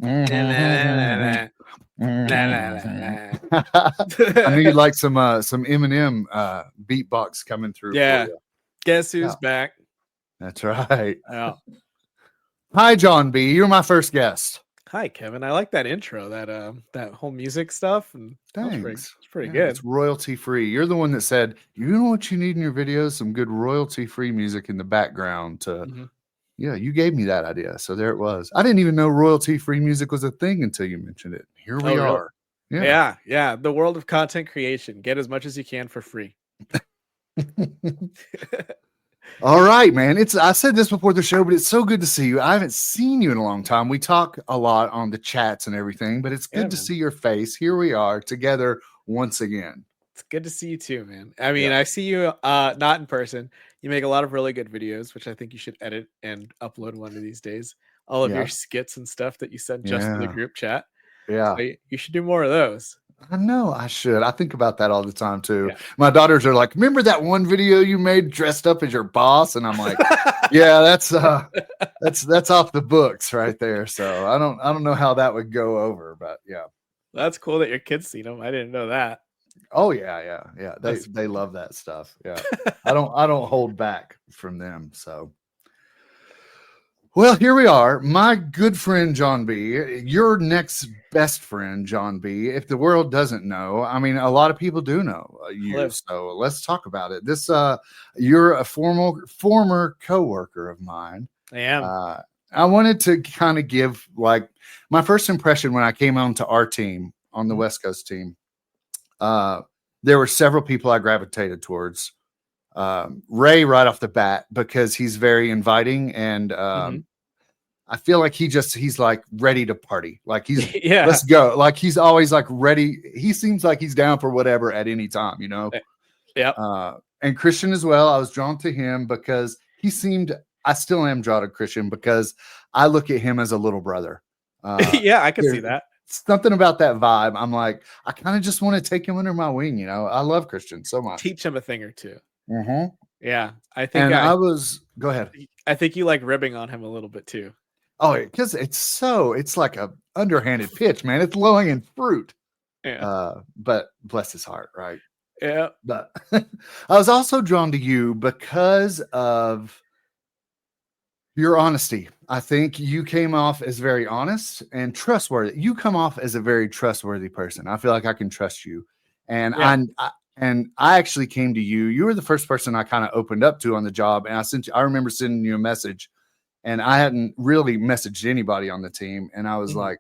Mhm. Mhm. I knew you'd like some Eminem beatbox coming through for Yeah. you. Guess who's Yeah, back? that's right. Yeah. Hi, John B. You're my first guest. Hi, Kevin. I like that intro, that whole music stuff, and that was pretty Thanks. it's pretty Yeah, good. it's royalty free. You're the one that said, you know what you need in your videos? Some good royalty free music in the background to, Mhm. yeah, you gave me that idea. So there it was. I didn't even know royalty free music was a thing until you mentioned it. Here Oh, we really? are. Yeah. Yeah, yeah. The world of content creation. Get as much as you can for free. All right, man. I said this before the show, but it's so good to see you. I haven't seen you in a long time. We talk a lot on the chats and everything, but it's Yeah, good to man. see your face. Here we are together once again. It's good to see you too, man. I Yeah. mean, I see you not in person. You make a lot of really good videos, which I think you should edit and upload one of these days. All of your Yeah. skits and stuff that you send just to the Yeah. group chat. Yeah. So you should do more of those. I know I should. I think about that all the time too. Yeah. My daughters are like, "Remember that one video you made dressed up as your boss?" And I'm like, "Yeah, that's off the books right there." So I don't know how that would go over, but yeah. That's cool that your kids seen them. I didn't know that. Oh yeah, yeah, yeah. They That's they love that stuff. Yeah. I don't hold back from them. So well, here we are. My good friend John B, your next best friend John B. If the world doesn't know, I mean, a lot of people do know you. hello. So let's talk about it. You're a former coworker of mine. I am. Uh, I wanted to kind of give like my first impression when I came on to our team on the Mhm. West Coast team. Uh, there were several people I gravitated towards. Ray right off the bat because he's very inviting and Mhm. I feel like he's like ready to party. Like he's Yeah. let's go. Like he's always like ready. He seems like he's down for whatever at any time, you know. Eh, Yep. And Christian as well. I was drawn to him because he seemed. I still am drawn to Christian because I look at him as a little brother. Yeah, I could see There's that. something about that vibe. I'm like, I kind of just want to take him under my wing. You know, I love Christian so much. Teach him a thing or two. Hmm. Yeah. And I was. Go ahead. I think you like ribbing on him a little bit too. Oh, because it's like a underhanded pitch, man. It's low hanging fruit. Yeah. But bless his heart, right? Yeah. But I was also drawn to you because of your honesty. I think you came off as very honest and trustworthy. You come off as a very trustworthy person. I feel like I can trust you. And Yeah. I actually came to you. You were the first person I kind of opened up to on the job. And I remember sending you a message and I hadn't really messaged anybody on the team. And I was Mhm. like,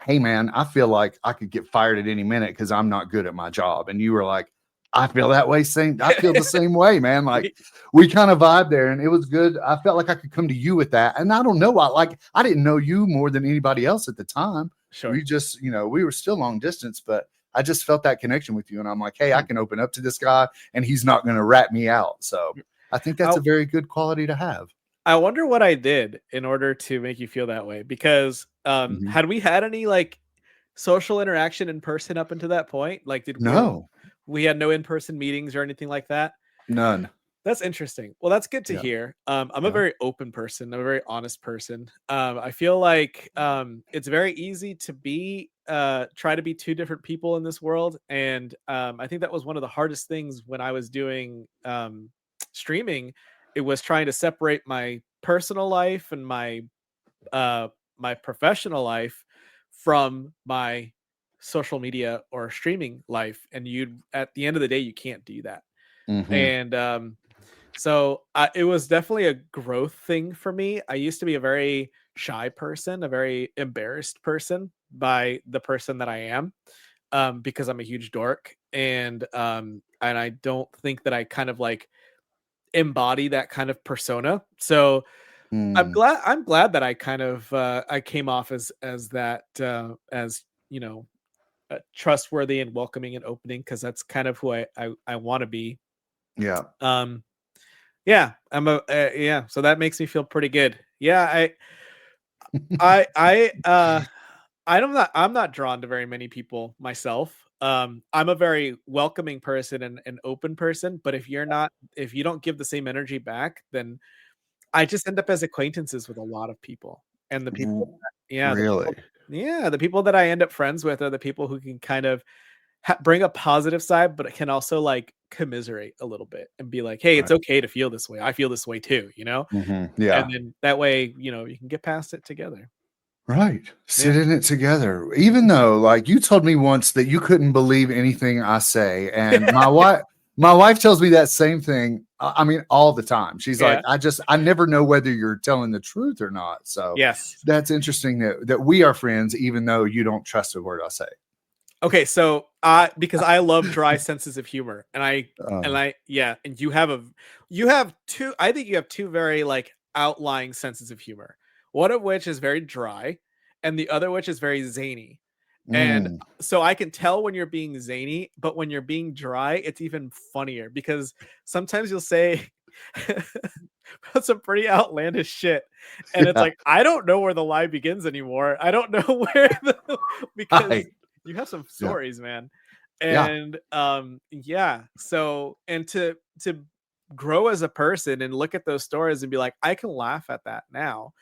hey man, I feel like I could get fired at any minute because I'm not good at my job. And you were like, I feel that way. I feel the same way, man. Like we kind of vibe there and it was good. I felt like I could come to you with that. And I don't know why, like I didn't know you more than anybody else at the time. Sure. We just, we were still long distance, but I just felt that connection with you. And I'm like, hey, I Mhm. can open up to this guy and he's not going to rat me out. So I think that's I a very good quality to have. I wonder what I did in order to make you feel that way because Mhm. had we had any like social interaction in person up until that point? Like did No, we had no in-person meetings or anything like that? none. That's interesting. Well, that's good to Yeah. hear. I'm a Yeah. very open person. I'm a very honest person. I feel like it's very easy to be try to be two different people in this world, and I think that was one of the hardest things when I was doing streaming. It was trying to separate my personal life and uh, my professional life from my social media or streaming life, and you at the end of the day you can't do that. Mhm. And so it was definitely a growth thing for me. I used to be a very shy person, a very embarrassed person by the person that I am, because I'm a huge dork, and I don't think that I kind of like embody that kind of persona. So Mm. I'm glad that I kind of I came off as that as you know trustworthy and welcoming and opening because that's kind of who I want to be. Yeah. Um, Yeah, yeah, so that makes me feel pretty good. Yeah, I I uh I'm not drawn to very many people myself. I'm a very welcoming person and an open person, but if you don't give the same energy back, then I just end up as acquaintances with a lot of people. And the people Yeah, Really? the people that I end up friends with are the people who can kind of bring a positive side, but it can also like commiserate a little bit and be like, "Hey, it's Right. okay to feel this way. I feel this way too," you know? Yeah. And then that way, you can get past it together. Right. Yeah. Sit in it together. Even though, like, you told me once that you couldn't believe anything I say, and my wife tells me that same thing. I mean, all the time. She's like, Yeah. I never know whether you're telling the truth or not. So Yes. that's interesting that we are friends, even though you don't trust a word I say. Okay, so because I love dry senses of humor, and Uh, yeah, and you have two. I think you have two very like outlying senses of humor. One of which is very dry, and the other which is very zany. And mm, so I can tell when you're being zany, but when you're being dry, it's even funnier because sometimes you'll say some pretty outlandish shit. And it's yeah. like, I don't know where the lie begins anymore. I don't know where because Right. you have some Yeah. stories, man. Yeah. And yeah. So and to grow as a person and look at those stories and be like, I can laugh at that now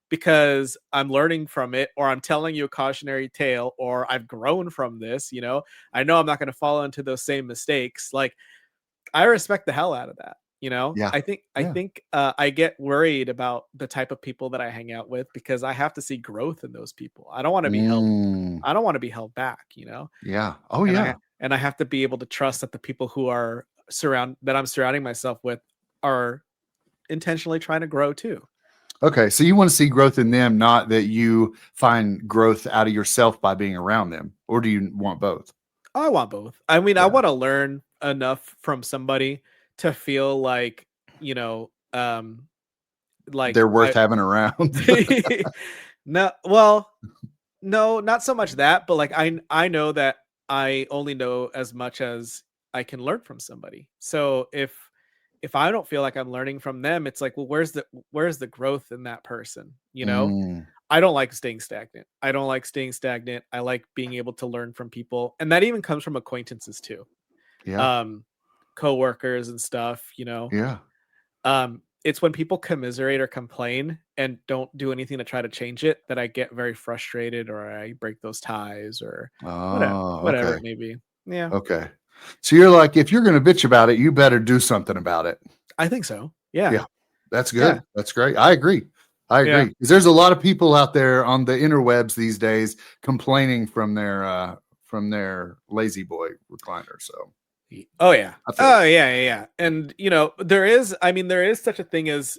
because I'm learning from it, or I'm telling you a cautionary tale, or I've grown from this. I know I'm not going to fall into those same mistakes. Like, I respect the hell out of that. Yeah. Yeah. I get worried about the type of people that I hang out with because I have to see growth in those people. Mm, I don't want to be held back. yeah. Oh, And yeah. I have to be able to trust that the people who are that I'm surrounding myself with are intentionally trying to grow too. Okay, so you want to see growth in them, not that you find growth out of yourself by being around them, or do you want both? I want both. I mean, I Yeah, want to learn enough from somebody to feel you know, um, they're like worth I having around. no, well, no, not so much that, but like I know that I only know as much as I can learn from somebody. So if I don't feel like I'm learning from them, it's like, well, where's the growth in that person? Mm, I don't like staying stagnant. I don't like staying stagnant. I like being able to learn from people. And that even comes from acquaintances too. yeah, Um, coworkers and stuff. yeah. It's when people commiserate or complain and don't do anything to try to change it that I get very frustrated, or I break those ties, or Oh, whatever okay, it may be. Yeah, okay. So you're like, if you're going to bitch about it, you better do something about it. I think so. Yeah. Yeah, that's Yeah. good. That's great. I agree. I Yeah. agree. Because there's a lot of people out there on the interwebs these days complaining from their lazy boy recliner. So Oh yeah. I feel Oh you. yeah, yeah, yeah. And there is such a thing as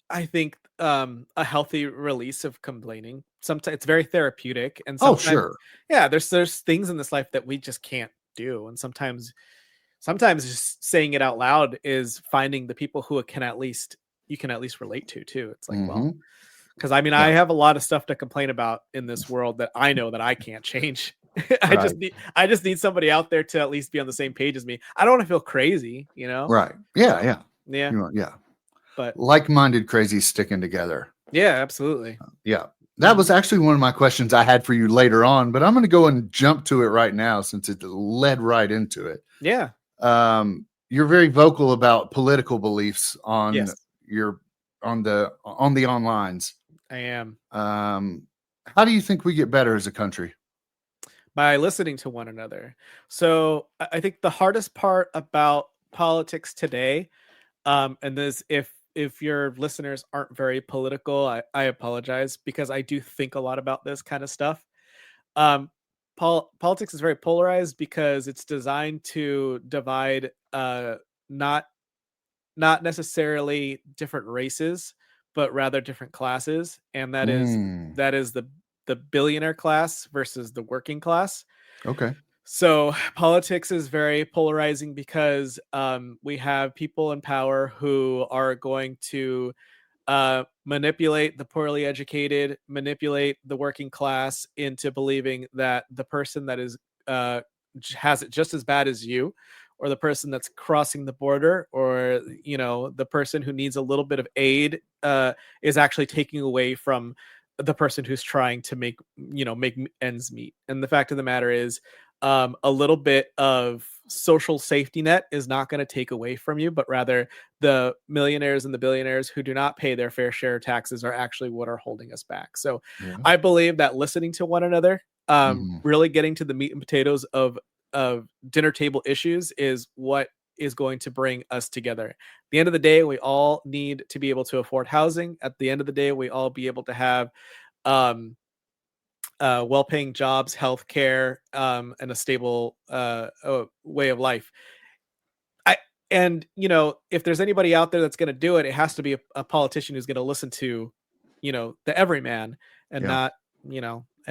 I think a healthy release of complaining. Sometimes it's very therapeutic, and Oh, sometimes sure. yeah, there's things in this life that we just can't do, and sometimes just saying it out loud is finding the people who you can at least relate to too. It's like, well, Hmm. because I mean, I Yeah. have a lot of stuff to complain about in this world that I know that I can't change. Right. I just need somebody out there to at least be on the same page as me. I don't want to feel crazy. Right. Yeah. So Yeah. yeah, Yeah. but Like-minded crazies sticking together. yeah, absolutely. Yeah. That Mhm. was actually one of my questions I had for you later on, but I'm going to go and jump to it right now since it led right into it. Yeah. You're very vocal about political beliefs on Yes, your on the onlines. I am. Um, how do you think we get better as a country? By listening to one another. So I think the hardest part about politics today, and this if your listeners aren't very political, I apologize because I do think a lot about this kind of stuff. Um, politics is very polarized because it's designed to divide not not necessarily different races, but rather different classes, and that is Mm, that is the billionaire class versus the working class. okay. So politics is very polarizing because we have people in power who are going to manipulate the poorly educated, manipulate the working class into believing that the person that is has it just as bad as you, or the person that's crossing the border, or the person who needs a little bit of aid is actually taking away from the person who's trying to make ends meet. And the fact of the matter is, a little bit of social safety net is not going to take away from you, but rather the millionaires and the billionaires who do not pay their fair share of taxes are actually what are holding us back. So Yeah. I believe that listening to one another, Mhm. really getting to the meat and potatoes of dinner table issues is what is going to bring us together. At the end of the day, we all need to be able to afford housing. At the end of the day, we all be able to have um, well-paying jobs, healthcare, and a stable way of life. I and if there's anybody out there that's going to do it, it has to be a politician who's going to listen to, the everyman and Yeah.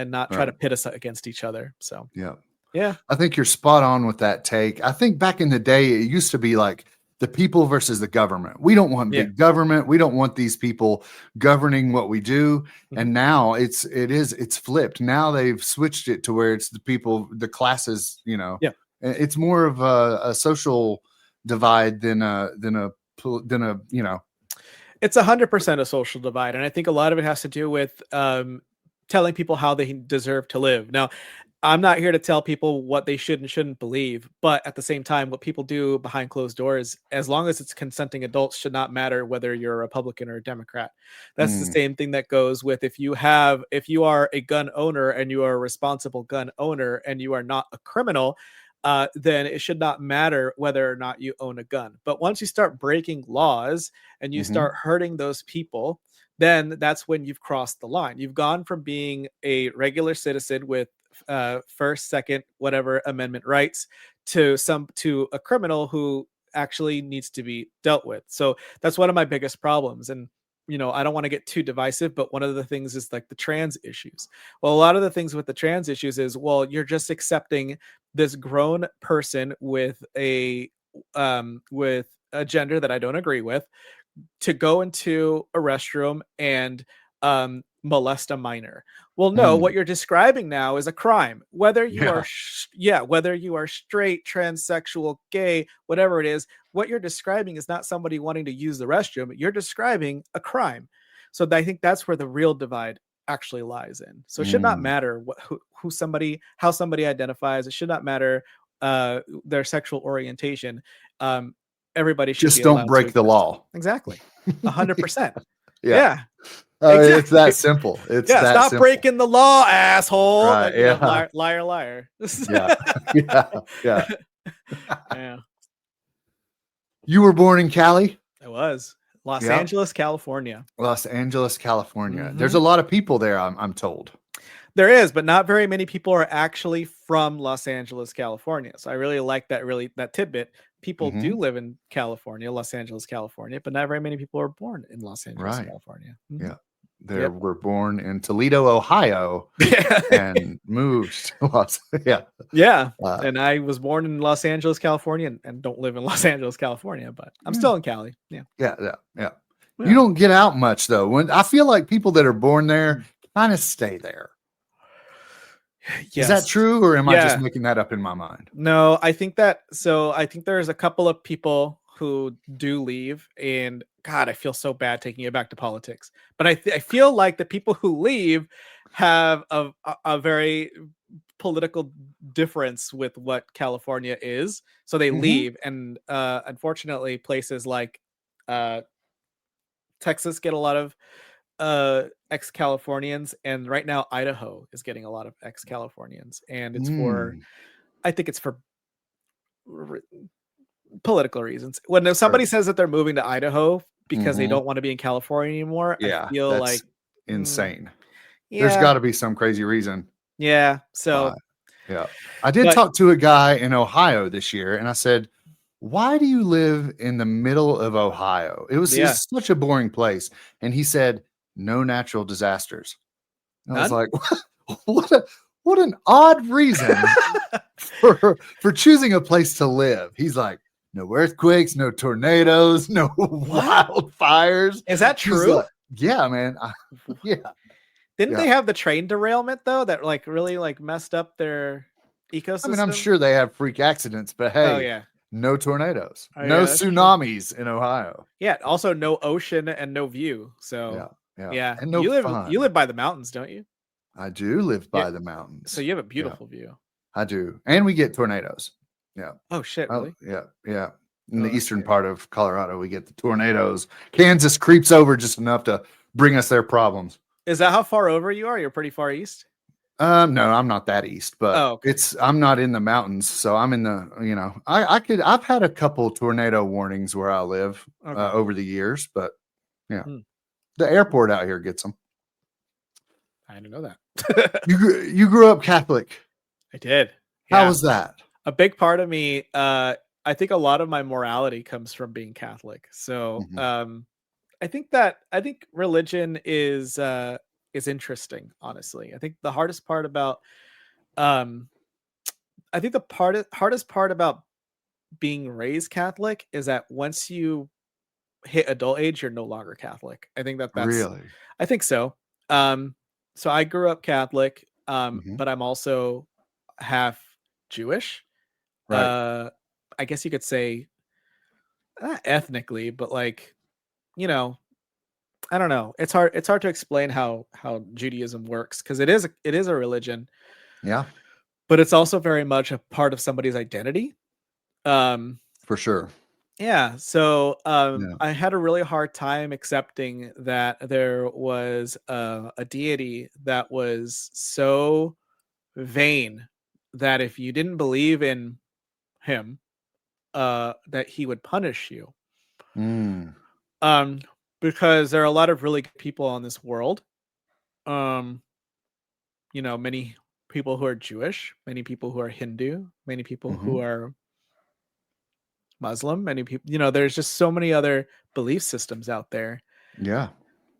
not try to Right. pit us against each other. So Yeah. yeah, I think you're spot on with that take. I think back in the day, it used to be like the people versus the government. We don't want yeah. big government. We don't want these people governing what we do. Mhm. And now it's flipped. Now they've switched it to where it's the people, the classes. Yeah. It's more of a social divide than a It's 100% a social divide, and I think a lot of it has to do with telling people how they deserve to live. Now, I'm not here to tell people what they should and shouldn't believe, but at the same time, what people do behind closed doors, as long as it's consenting adults, should not matter whether you're a Republican or a Democrat. That's the Mm, same thing that goes with if you are a gun owner and you are a responsible gun owner and you are not a criminal, then it should not matter whether or not you own a gun. But once you start breaking laws and you mhm. start hurting those people, then that's when you've crossed the line. You've gone from being a regular citizen with first, second, whatever amendment rights to a criminal who actually needs to be dealt with. So that's one of my biggest problems. And I don't want to get too divisive, but one of the things is like the trans issues. Well, a lot of the things with the trans issues is, well, you're just accepting this grown person with a gender that I don't agree with to go into a restroom and molest a minor. Well, no, Mm, what you're describing now is a crime. Whether you yeah. are whether you are straight, transsexual, gay, whatever it is, what you're describing is not somebody wanting to use the restroom. You're describing a crime. So I think that's where the real divide actually lies in. So it should not Mm. matter how somebody identifies. It should not matter their sexual orientation. Um, Everybody should be Just don't allowed to break the exist. law. Exactly. 100%. Yeah. Yeah, It's that exactly. simple. It's Yeah, that stop simple. breaking the law, asshole. Right. And, Yeah. liar, liar. Yeah. Yeah. Yeah. Yeah, You were born in Cali? it was Los Yeah. Angeles, California. Los Angeles, California. There's Mhm. a lot of people there, I'm told. There is, but not very many people are actually from Los Angeles, California. So I really like that tidbit. People do Mhm. live in California, Los Angeles, California, but not very many people are born in Los Angeles, Right. California. Mhm. Yeah. They Yep. were born in Toledo, Ohio, and moved to Los. Yeah. Yeah. Uh, And I was born in Los Angeles, California, and don't live in Los Angeles, California, but I'm yeah. still in Cali. Yeah. Yeah. Yeah. Yeah. You Yeah. don't get out much though. When I feel like people that are born there kind of stay there. Is that Yes. true, or am I just Yeah. making that up in my mind? No, I think there's a couple of people who do leave, and God, I feel so bad taking it back to politics. But I feel like the people who leave have a very political difference with what California is. So they Mhm. leave, and unfortunately, places like uh, Texas get a lot of ex-Californians, and right now Idaho is getting a lot of ex-Californians, and Mm, I think it's for r- political reasons. When sure. somebody says that they're moving to Idaho because they Mhm. don't want to be in California anymore, I Yeah, feel that's like, mm, insane. There's yeah, got to be some crazy reason yeah. why. So, Yeah. I did but talk to a guy in Ohio this year and I said, "Why do you live in the middle of Ohio? yeah, It's such a boring place." And he said, "No natural disasters." And I was none. like, what an odd reason for choosing a place to live. He's like, "No earthquakes, no tornadoes, no What wildfires." is that He's true? like, "Yeah, man. Yeah, Didn't yeah." they have the train derailment though that like really like messed up their I mean, I'm ecosystem? sure they have freak accidents, but Oh hey, yeah, no tornadoes, oh no yeah, that's true. tsunamis in Ohio. Yeah, also no ocean and no view. Yeah, So yeah, yeah, and no you live fun. by the mountains, don't you? I do live Yeah, by the so mountains. you have a Yeah, beautiful view. I do. And we get tornadoes. Yeah. Oh shit, really? Yeah. Yeah. In Oh, the that's eastern scary. part of Colorado, we get the tornadoes. Kansas creeps over just enough to bring us their problems. Is that how far over you are? You're pretty far east. No, I'm not that east, but Oh, okay. I'm not in the mountains, so I'm in the, I've had a couple tornado warnings where I live Okay. over the years, but yeah, Hmm. the airport out here gets them. I didn't know that. You grew up Catholic. I did. How Yeah. was that? A big part of me, I think a lot of my morality comes from being Catholic. So, Mhm. I think religion is interesting, honestly. I think the hardest part about um I think the hardest part about being raised Catholic is that once you hit adult age, you're no longer Catholic. I think Really? I think so. Um, so I grew up Catholic, Mhm. but I'm also half Jewish. Right. I guess you could say not ethnically, but like, you know, I don't know. It's hard to explain how Judaism works because it is a religion, Yeah, but it's also very much a part of somebody's identity. Um, for sure. Yeah, so Yeah. I had a really hard time accepting that there was a deity that was so vain that if you didn't believe in him, that he would punish you. Mm. Um, because there are a lot of really good people on this world. Um, many people who are Jewish, many people who are Hindu, many people who Mhm. are Muslim, many people. There's just so many other belief systems out there Yeah.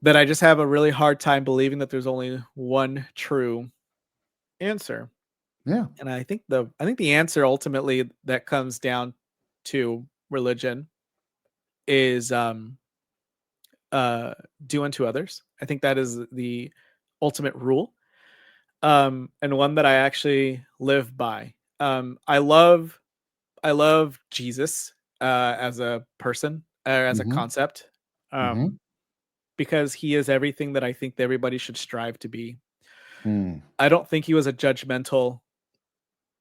that I just have a really hard time believing that there's only one true answer. Yeah. And I think the answer ultimately that comes down to religion is do unto others. I think that is the ultimate rule. And one that I actually live by. I love Jesus as a person, as a Mhm. concept. Mhm. Because he is everything that I think that everybody should strive to be. Mm. I don't think he was a judgmental.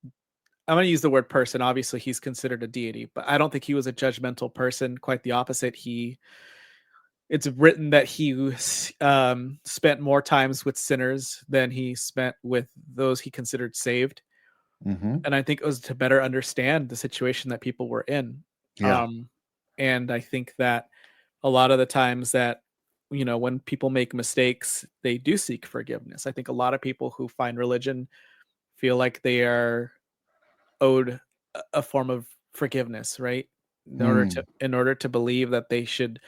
I'm going to use the word person. Obviously, he's considered a deity, but I don't think he was a judgmental person. Quite the opposite. It's written that he spent more times with sinners than he spent with those he considered saved. Mhm. And I think it was to better understand the situation that people were in. Yeah. Um, and I think that a lot of the times that when people make mistakes, they do seek forgiveness. I think a lot of people who find religion feel like they are owed a form of forgiveness, right? Mm. In order to believe that they should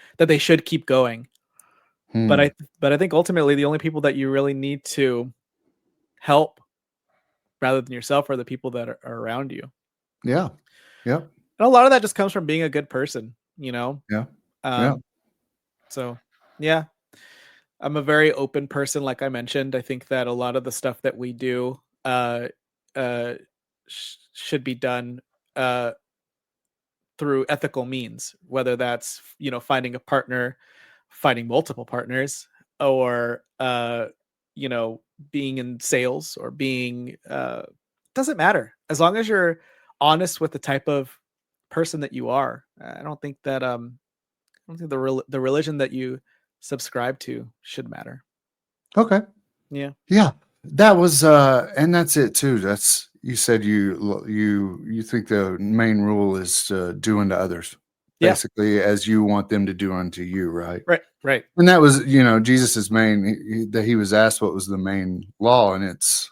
keep going. But Mm. I think ultimately the only people that you really need to help rather than yourself are the people that are around you. Yeah. Yep. And a lot of that just comes from being a good person. Yeah. Yeah. Um so yeah, I'm a very open person, like I mentioned. I think that a lot of the stuff that we do uh should be done uh through ethical means, whether that's finding a partner, finding multiple partners, or you know being in sales or being doesn't matter as long as you're honest with the type of person that you are. I don't think that I don't think the religion that you subscribe to should matter. Okay. Yeah. Yeah. That was and that's it too. That's you said you think the main rule is to do unto others Yeah. basically as you want them to do unto you, right? Right. Right. And that was, Jesus's main that he was asked what was the main law, and it's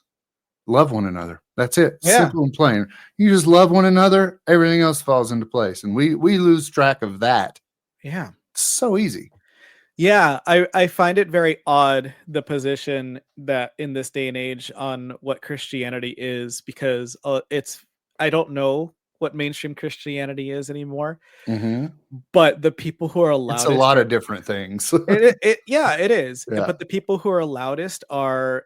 love one another. That's it. Yeah. Simple and plain. You just love one another, everything else falls into place. And we lose track of that. Yeah. So easy. Yeah, I find it very odd the position that in this day and age on what Christianity is because it's I don't know what mainstream Christianity is anymore, Mhm. but the people who are It's a loudest lot are of different things. yeah, it is. Yeah. But the people who are loudest are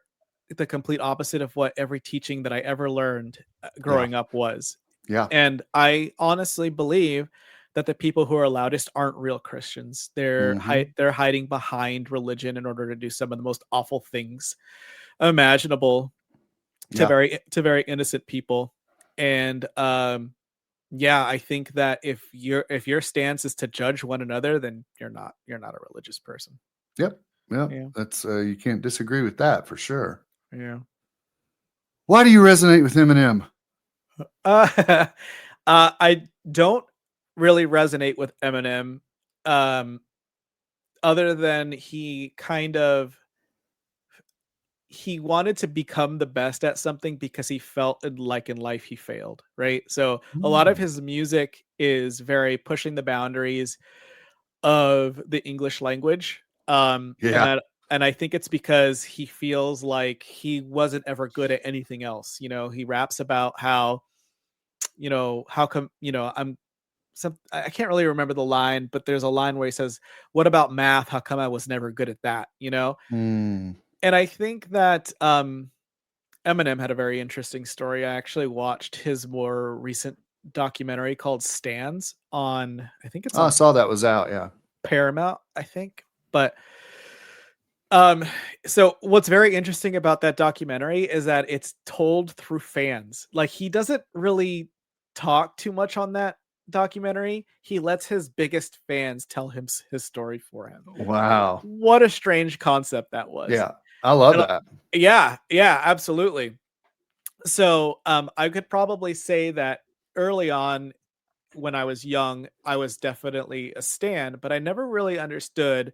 the complete opposite of what every teaching that I ever learned Yeah. growing up was. Yeah. And I honestly believe that the people who are loudest aren't real Christians. Mhm. They're hiding behind religion in order to do some of the most awful things imaginable. Yeah. to very innocent people. And yeah, I think that if your stance is to judge one another, then you're not a religious person. Yep. Yep. Yeah. That's you can't disagree with that for sure. Yeah. Why do you resonate with Eminem? Uh, I don't really resonate with Eminem, um, other than he wanted to become the best at something because he felt like in life he failed, right? So a lot of Mm. his music is very pushing the boundaries of the English language. And Yeah. I think it's because he feels like he wasn't ever good at anything else. He raps about how, how come, I can't really remember the line, but there's a line where he says, "What about math? How come I was never good at that?" Mm. And I think that Eminem had a very interesting story. I actually watched his more recent documentary called Stands on, I think it's Oh, I on saw that was out. Yeah. Paramount, I think. But um so what's very interesting about that documentary is that it's told through fans. Like, he doesn't really talk too much on that documentary. He lets his biggest fans tell him his story for him. Wow. What a strange concept that was. Yeah. I love And that. yeah, yeah, absolutely. So, I could probably say that early on when I was young, I was definitely a stan, but I never really understood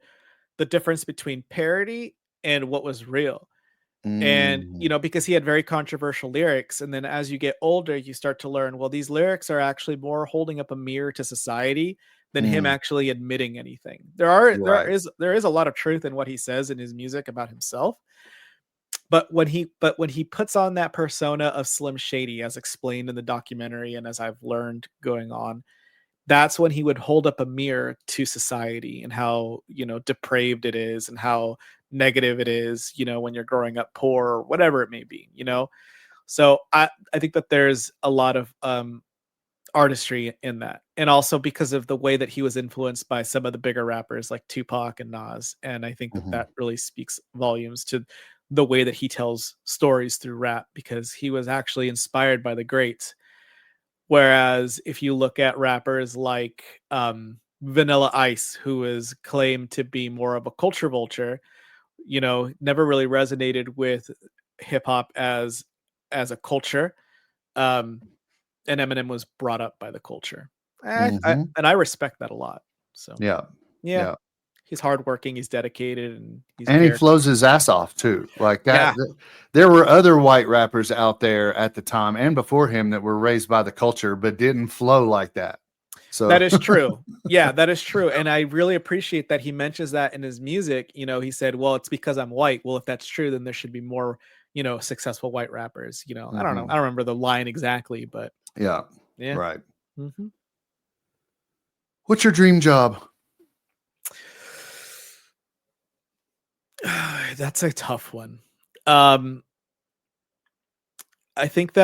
the difference between parody and what was real. And, Mm. because he had very controversial lyrics. And then as you get older, you start to learn, well, these lyrics are actually more holding up a mirror to society than him Mm. actually admitting anything. There Right. is a lot of truth in what he says in his music about himself. But when he puts on that persona of Slim Shady, as explained in the documentary and as I've learned going on, that's when he would hold up a mirror to society and how, depraved it is and how negative it is, when you're growing up poor or whatever it may be. So I think that there's a lot of artistry in that. And also because of the way that he was influenced by some of the bigger rappers like Tupac and Nas. And I think that Mhm. that really speaks volumes to the way that he tells stories through rap, because he was actually inspired by the greats. Whereas if you look at rappers like Vanilla Ice, who is claimed to be more of a culture vulture, never really resonated with hip hop as a culture. Um, and Eminem was brought up by the culture. Mhm. And I respect that a lot. So Yeah. yeah, Yeah. he's hardworking, he's dedicated, and he's And he very flows his ass off too. Like that. yeah. There were other white rappers out there at the time and before him that were raised by the culture, but didn't flow like that. That So, is true. Yeah, that is true. And I really appreciate that he mentions that in his music. He said, well, it's because I'm white. Well, if that's true, then there should be more, successful white rappers. I don't know. I mhm. don't remember the line exactly, but Yeah. yeah. Right. hmm What's your dream job? That's a tough one. Um, I think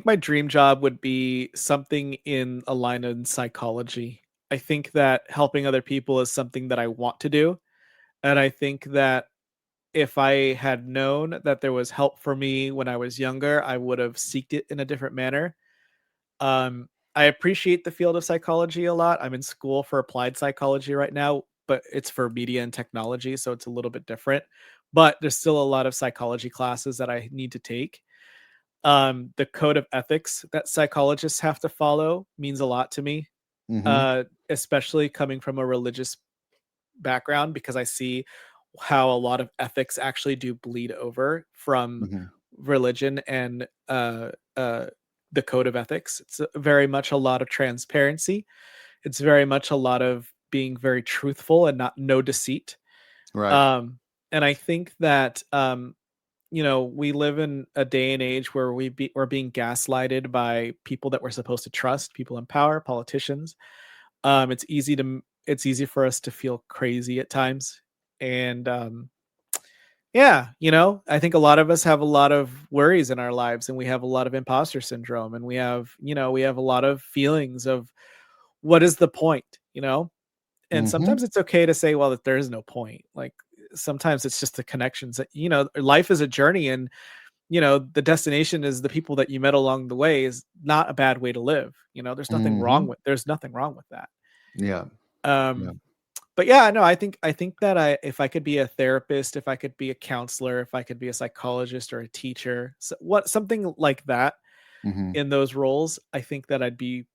my dream job would be something in a line in psychology. I think that helping other people is something that I want to do. And I think that if I had known that there was help for me when I was younger, I would have seeked it in a different manner. I appreciate the field of psychology a lot. I'm in school for applied psychology right now, but it's for media and technology, so it's a little bit different. But there's still a lot of psychology classes that I need to take. The code of ethics that psychologists have to follow means a lot to me, Mhm. especially coming from a religious background, because I see how a lot of ethics actually do bleed over from Mhm. religion and the code of ethics. It's very much a lot of transparency. It's very much a lot of being very truthful and not no deceit. Right. Um, and I think that we live in a day and age where we're being gaslighted by people that we're supposed to trust, people in power, politicians. It's easy for us to feel crazy at times. And yeah, I think a lot of us have a lot of worries in our lives, and we have a lot of imposter syndrome, and we have a lot of feelings of what is the point. And Mhm. sometimes it's okay to say, well, that there is no point. Like, sometimes it's just the connections that, life is a journey, and the destination is the people that you met along the way is not a bad way to live. There's nothing wrong Mhm. with there's nothing wrong with that. Yeah. Yeah. Um, but yeah, no, I think that if I could be a therapist, if I could be a counselor, if I could be a psychologist or a teacher, something like that Mhm. in those roles, I think that I'd be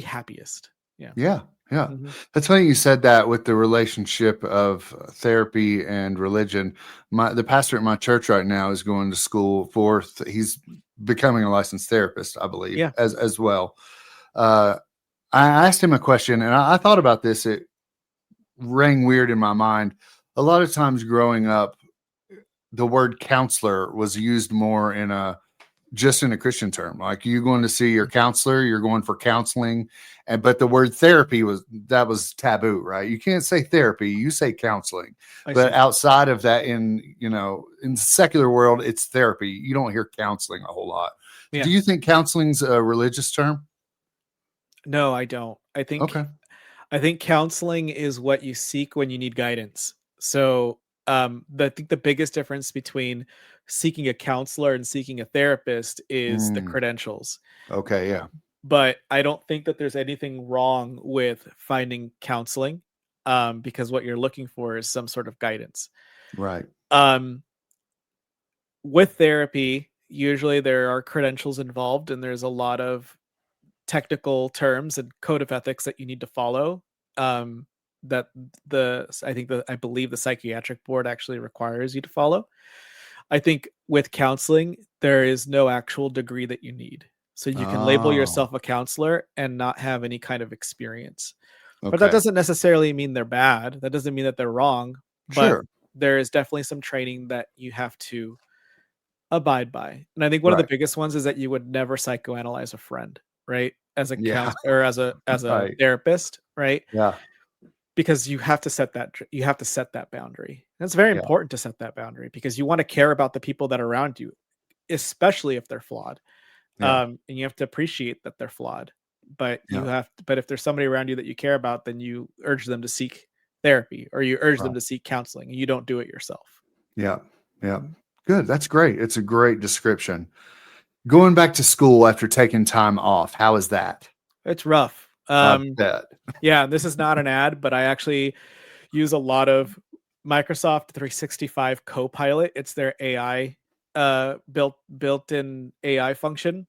happiest. Yeah. Yeah. Yeah. Hmm. That's funny you said that with the relationship of therapy and religion. The pastor at my church right now is going to school for he's becoming a licensed therapist, I believe, Yeah. as well. Uh, I asked him a question, and I thought about this. It rang weird in my mind. A lot of times growing up, the word counselor was used more in a just in a Christian term. Like you going to see your counselor, you're going for counseling. And but the word therapy was taboo, right? You can't say therapy, you say counseling. I But see. outside of that, in the secular world, it's therapy. You don't hear counseling a whole lot. Yeah. Do you think counseling's a religious term? No, I don't. I think Okay. I think counseling is what you seek when you need guidance. So, I think the biggest difference between seeking a counselor and seeking a therapist is the Mm, credentials. okay, yeah. But I don't think that there's anything wrong with finding counseling, because what you're looking for is some sort of guidance. Right. Um, with therapy, usually there are credentials involved, and there's a lot of technical terms and code of ethics that you need to follow. Um, that I believe the psychiatric board actually requires you to follow. I think with counseling, there is no actual degree that you need. So you can label Oh, yourself a counselor and not have any kind of experience. But that okay. doesn't necessarily mean they're bad. That doesn't mean that they're wrong. But Sure. there is definitely some training that you have to abide by. And I think one of the Right. biggest ones is that you would never psychoanalyze a friend, right? As a Yeah. counselor or as a Right. therapist, right? Yeah. Because you have to set that boundary. And it's very Yeah. important to set that boundary because you want to care about the people that are around you, especially if they're flawed. Yeah. And you have to appreciate that they're flawed. But Yeah. but if there's somebody around you that you care about, then you urge them to seek therapy or you urge them Right. to seek counseling and you don't do it yourself. Yeah. Yeah. Good. That's great. It's a great description. Going back to school after taking time off, how is that? It's rough. I bet. Yeah, this is not an ad, but I actually use a lot of Microsoft 365 Copilot. It's their AI built-in AI function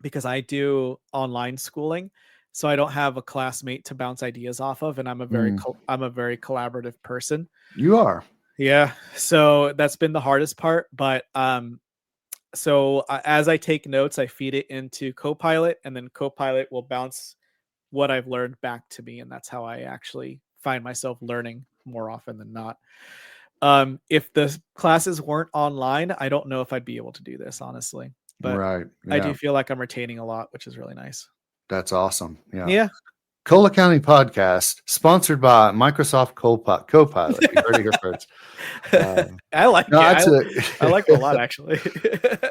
because I do online schooling, so I don't have a classmate to bounce ideas off of, and Mm, I'm a very collaborative person. you are. Yeah, so that's been the hardest part, but as I take notes, I feed it into Copilot, and then Copilot will bounce what I've learned back to me, and that's how I actually find myself learning more often than not. If the classes weren't online, I don't know if I'd be able to do this, honestly, but Right. I do Yeah. feel like I'm retaining a lot, which is really nice. That's awesome. Yeah. Yeah. Cola County Podcast, sponsored by Microsoft Copilot. You heard it here first. I like No, it. I took I like it a lot, actually.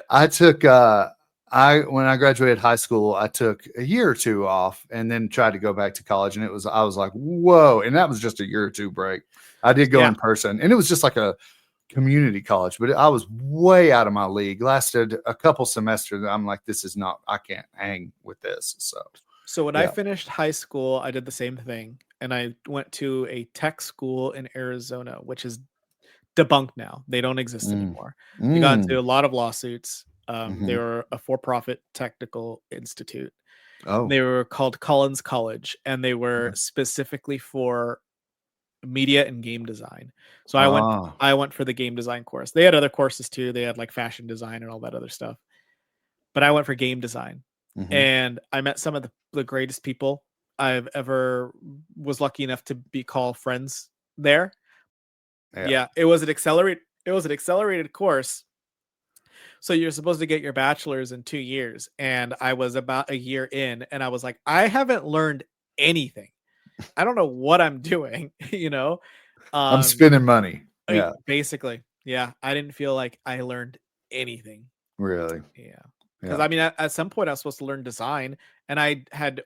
I took I when I graduated high school, I took a year or two off and then tried to go back to college. And I was like, whoa. And that was just a year or two break. I did go Yeah. in person and it was just like a community college, but I was way out of my league. Lasted a couple semesters. I'm like, this is not, I can't hang with this. So So when I yeah. finished high school, I did the same thing, and I went to a tech school in Arizona, which is debunked now. They don't exist Mm. anymore. They got Mm. into a lot of lawsuits. They Mhm. were a for-profit technical institute. Oh, They were called Collins College, and they were okay. specifically for media and game design. So Ah. I went for the game design course. They had other courses too. They had like fashion design and all that other stuff. But I went for game design. Mhm. And I met some of the greatest people I've ever was lucky enough to be call friends there. Yeah. Yeah, it was an accelerated course. So you're supposed to get your bachelor's in 2 years, and I was about a year in, and I was like, "I haven't learned anything. I don't know what I'm doing," you know? I'm Um, spending money. Yeah. basically, yeah, I didn't feel like I learned anything. Really. Yeah, because Yeah. I mean, at some point, I was supposed to learn design, and I had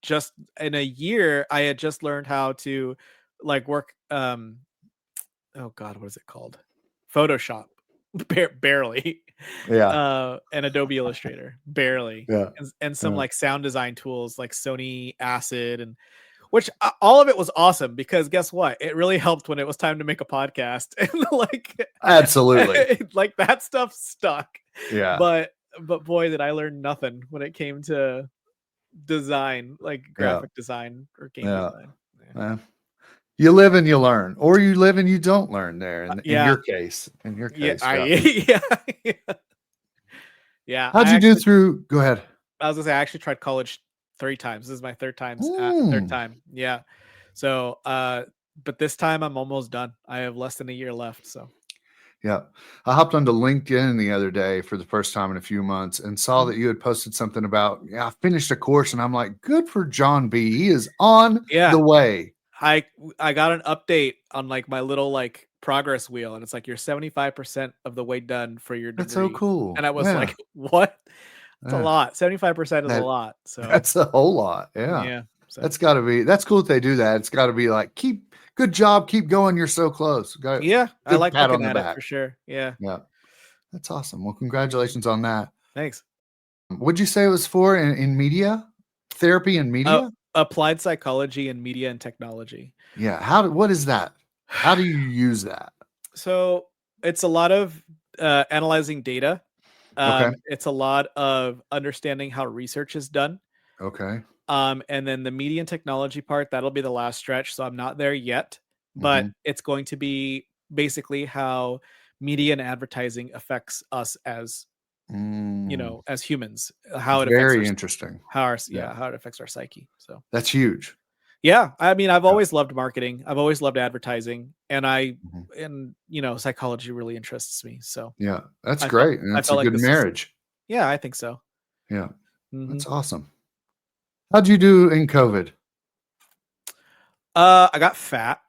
just in a year, I had just learned how to like work. Oh God, what is it called? Photoshop. barely. Yeah. And Adobe Illustrator, barely. Yeah. And some Yeah. like sound design tools like Sony Acid, and which all of it was awesome, because guess what? It really helped when it was time to make a podcast. And like Absolutely. like that stuff stuck. Yeah. But boy, did I learn nothing when it came to design, like graphic design or game Yeah. design. Yeah. You live and you learn, or you live and you don't learn there. In your case, Yeah. Yeah. How'd you do through? Go ahead. I was gonna say, I actually tried college 3 times. This is my third time. Yeah. So, but this time I'm almost done. I have less than a year left. So yeah, I hopped onto LinkedIn the other day for the first time in a few months and saw that you had posted something about, I finished a course, and I'm like, good for John B. He is on the way. I got an update on like my little like progress wheel, and it's like, you're 75% of the way done for your degree. That's so cool. And I was like, what? That's a lot. 75% is a lot. So that's a whole lot. Yeah. Yeah. So that's cool that they do that. It's got to be like, good job, keep going. You're so close. I like looking at it for sure. Yeah. Yeah. That's awesome. Well, congratulations on that. Thanks. What'd you say it was for in media? Therapy and media? Applied psychology and media and technology. Yeah. What is that? How do you use that? So it's a lot of analyzing data. Okay. It's a lot of understanding how research is done. Okay. And then the media and technology part, that'll be the last stretch. So I'm not there yet, but it's going to be basically how media and advertising affects us as, as humans, how it affects very interesting. How it affects our psyche. So that's huge. Yeah. I mean, I've always loved marketing. I've always loved advertising, and psychology really interests me. So yeah, that's great. And that's a good marriage. Yeah, I think so. Yeah. That's awesome. How'd you do in COVID? I got fat.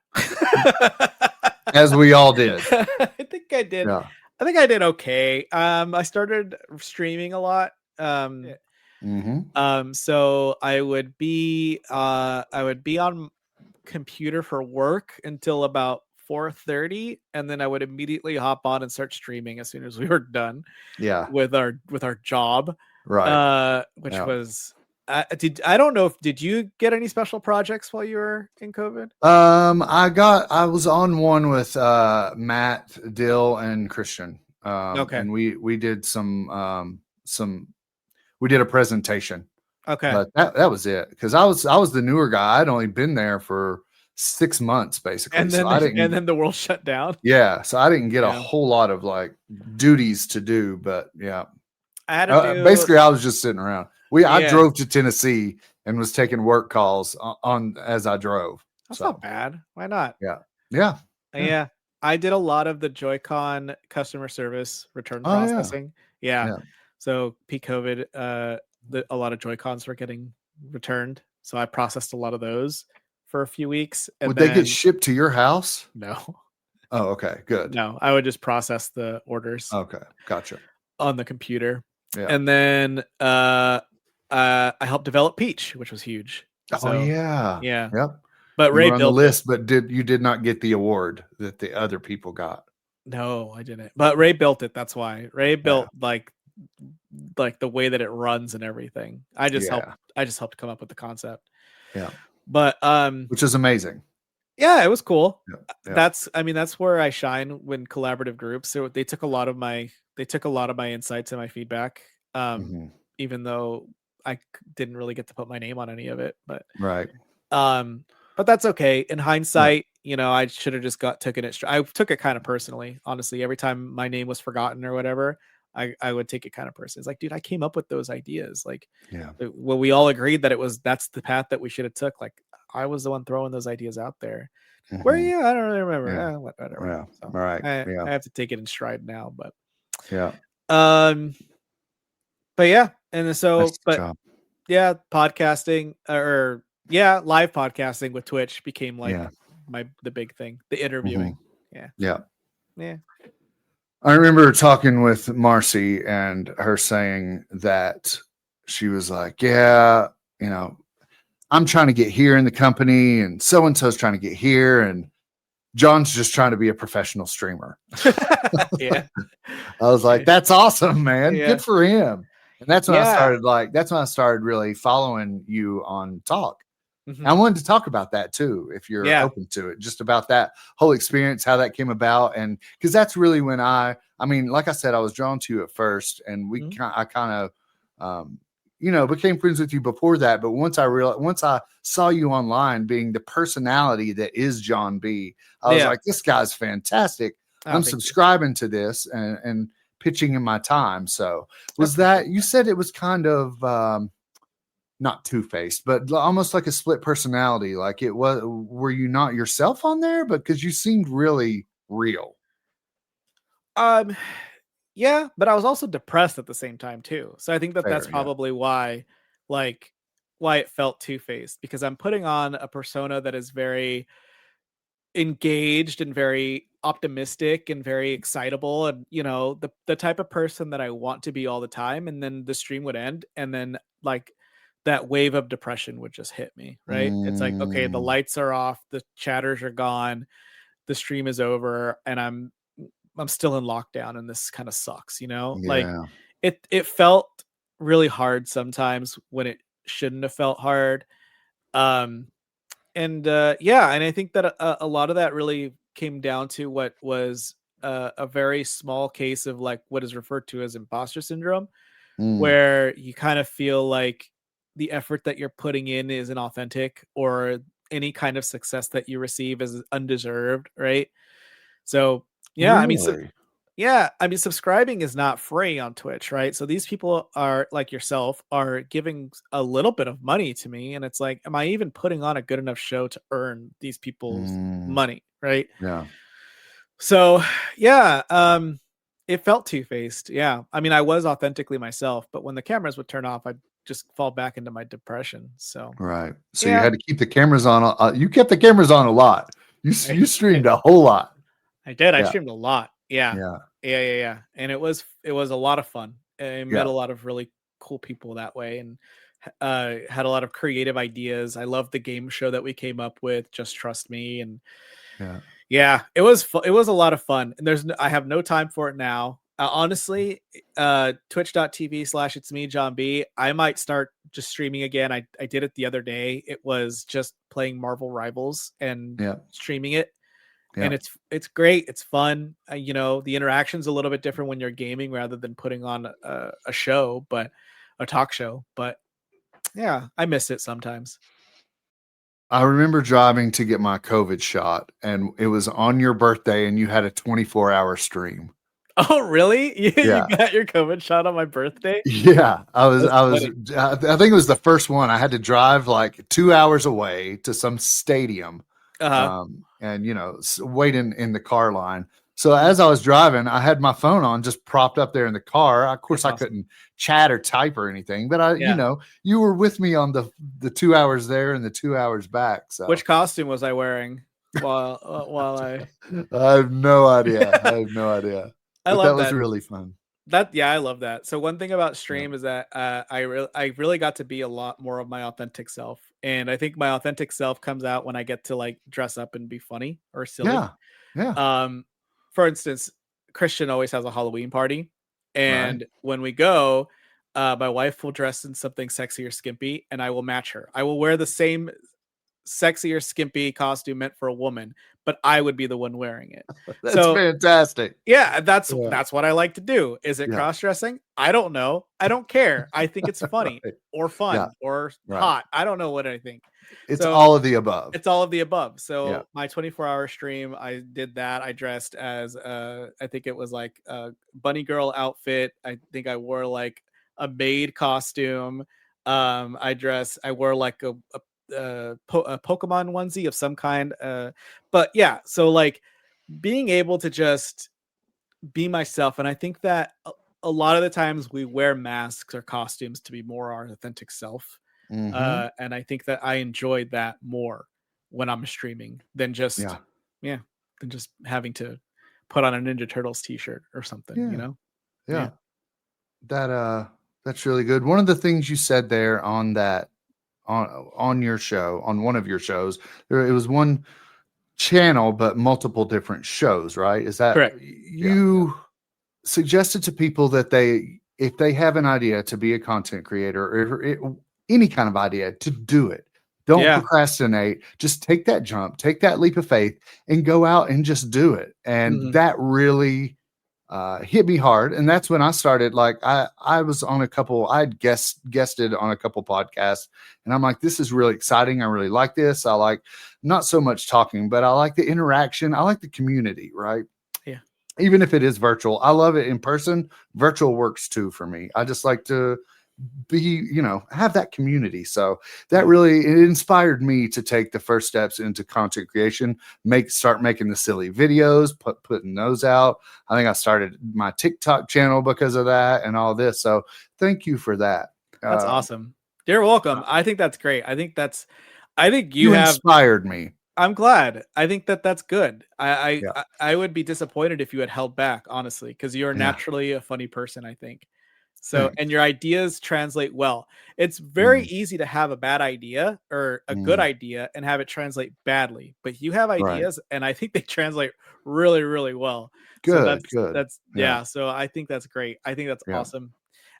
As we all did. I think I did. Yeah. I think I did okay. I started streaming a lot. So I would be on computer for work until about 4:30, and then I would immediately hop on and start streaming as soon as we were done. Yeah. With our job. Right. Which was I don't know did you get any special projects while you were in COVID? I was on one with Matt, Dill, and Christian. Okay. And we did we did a presentation. Okay. But that was it, because I was the newer guy. I'd only been there for 6 months basically. And then the world shut down. Yeah. So I didn't get a whole lot of like duties to do, but yeah. I had to basically I was just sitting around. I drove to Tennessee and was taking work calls on as I drove. That's not bad. Why not? Yeah. I did a lot of the Joy-Con customer service return processing. Yeah. So peak COVID, a lot of Joy-Cons were getting returned. So I processed a lot of those for a few weeks. And would they get shipped to your house? No. Oh, okay. Good. No, I would just process the orders. Okay. Gotcha. On the computer. Yeah. And then I helped develop Peach, which was huge. Yeah. Yep. But Ray built the list, but you did not get the award that the other people got? No, I didn't. But Ray built it. That's why Ray built like the way that it runs and everything. I just helped come up with the concept. Yeah. But which is amazing. Yeah, it was cool. Yeah. That's where I shine when collaborative groups. So they took a lot of my insights and my feedback. Even though I didn't really get to put my name on any of it, but right. But that's okay. In hindsight, I should have just taken it. I took it kind of personally, honestly. Every time my name was forgotten or whatever, I would take it kind of personally. It's like, dude, I came up with those ideas. Like, well, we all agreed that that's the path that we should have took. Like, I was the one throwing those ideas out there. Where you? I don't really remember. Yeah. Whatever. Yeah. So right. I have to take it in stride now, but yeah. But yeah, and so nice job. Yeah, podcasting live podcasting with Twitch became like the big thing. The interviewing. Yeah. I remember talking with Marcy and her saying that she was like, I'm trying to get here in the company, and so-and-so's trying to get here. And John's just trying to be a professional streamer. Yeah. I was like, that's awesome, man. Yeah. Good for him. And that's when I Yeah. started that's when I started really following you on Talk. Mhm. I wanted to talk about that too, if you're Yeah. open to it, just about that whole experience, how that came about. And because that's really when I mean, like I said, I was drawn to you at first, and I kind of, became friends with you before that. But once I saw you online being the personality that is John B, I was Yeah. like, this guy's fantastic. Oh, I'm thank you. subscribing to this and pitching in my time. So was appreciate that, you said it was kind of, not two-faced, but almost like a split personality. Like were you not yourself on there? But because you seemed really real. Yeah, but I was also depressed at the same time too. So I think that that's Fair, yeah. probably why, like, why it felt two-faced, because I'm putting on a persona that is very engaged and very optimistic and very excitable, and the type of person that I want to be all the time. And then the stream would end, and then like that wave of depression would just hit me, right? It's like, okay, the Mm, lights are off, the chatters are gone, the stream is over, and I'm still in lockdown, and this kind of sucks, like yeah. it felt really hard sometimes when it shouldn't have felt hard. um and yeah, and I think that a lot of that really came down to what was a very small case of like what is referred to as imposter syndrome, Mm, where you kind of feel like the effort that you're putting in isn't authentic, or any kind of success that you receive is undeserved, right? So yeah, I mean, really? yeah, I mean, subscribing is not free on Twitch, right? So these people are like yourself, are giving a little bit of money to me, and it's like, am I even putting on a good enough show to earn these people's Mm, money, right? yeah. So, yeah, it felt two-faced. Yeah, I mean, I was authentically myself, but when the cameras would turn off, I'd just fall back into my depression. So, Right. So you yeah, had to keep the cameras on. You kept the cameras on a lot. I You did. streamed a whole lot. I did. I Yeah. streamed a lot. Yeah. Yeah. Yeah. And it was a lot of fun. I met Yeah. a lot of really cool people that way, and had a lot of creative ideas. I loved the game show that we came up with, Just Trust Me, and Yeah. yeah, it was a lot of fun. And I have no time for it now. Honestly, twitch.tv/it's me, John B. I might start just streaming again. I did it the other day. It was just playing Marvel Rivals and Yeah. streaming it, and Yeah. it's great. It's fun. The interaction's a little bit different when you're gaming rather than putting on a show, but a talk show. But yeah, I miss it sometimes. I remember driving to get my COVID shot, and it was on your birthday, and you had a 24-hour stream. Oh, really? You Yeah. got your COVID shot on my birthday? Yeah. That's funny. I think it was the first one. I had to drive like 2 hours away to some stadium, Uh-huh. and wait in the car line. So as I was driving, I had my phone on, just propped up there in the car. Of course, That's I awesome. couldn't chat or type or anything, but Yeah. you were with me on the 2 hours there and the 2 hours back. So Which costume was I wearing while I I have no idea. I have no idea, I but that love was that. really fun. Yeah, I love that. So one thing about Yeah. stream is that I really got to be a lot more of my authentic self. And I think my authentic self comes out when I get to like dress up and be funny or silly. Yeah. Yeah. Um, for instance, Christian always has a Halloween party, Right. and when we go, my wife will dress in something sexy or skimpy, and I will match her. I will wear the same sexy or skimpy costume meant for a woman, but I would be the one wearing it. That's So fantastic. yeah, that's Yeah. that's what I like to do. Is it Yeah. cross dressing? I don't know. I don't care. I think it's funny Right. or Yeah. fun or Right. hot. I don't know what I think. It's So all of the above. it's all of the above. Yeah. So my 24-hour stream, I did that. I dressed as I think it was like a bunny girl outfit. I think I wore like a maid costume. I wore like a Pokemon onesie of some kind. But yeah, so like being able to just be myself. And I think that a lot of the times we wear masks or costumes to be more our authentic self. Hmm. And I think that I enjoyed that more when I'm streaming than just, Yeah. yeah, than just having to put on a Ninja Turtles t-shirt or something, Yeah. Yeah. Yeah. That's really good. One of the things you said there on that on your show, on one of your shows, it was one channel, but multiple different shows, right? Is that Correct. you suggested to people that if they have an idea to be a content creator or any kind of idea, to do it. Don't procrastinate. Just take that jump, take that leap of faith, and go out and just do it. And that really hit me hard. And that's when I started. Like I was on a couple. I'd guested on a couple podcasts, and I'm like, this is really exciting. I really like this. I like not so much talking, but I like the interaction. I like the community, right? Yeah. Even if it is virtual, I love it in person. Virtual works too for me. I just like to be, have that community. So that really, it inspired me to take the first steps into content creation, start making the silly videos, putting those out. I think I started my TikTok channel because of that and all this. So thank you for that. That's awesome. You're welcome. I think that's great. I think you have inspired me. I'm glad. I think that's good. I would be disappointed if you had held back, honestly, because you're naturally a funny person, I think. So, and your ideas translate well. It's very easy to have a bad idea or a good idea and have it translate badly, but you have ideas and I think they translate really, really well. Good. That's So I think that's great. I think that's awesome.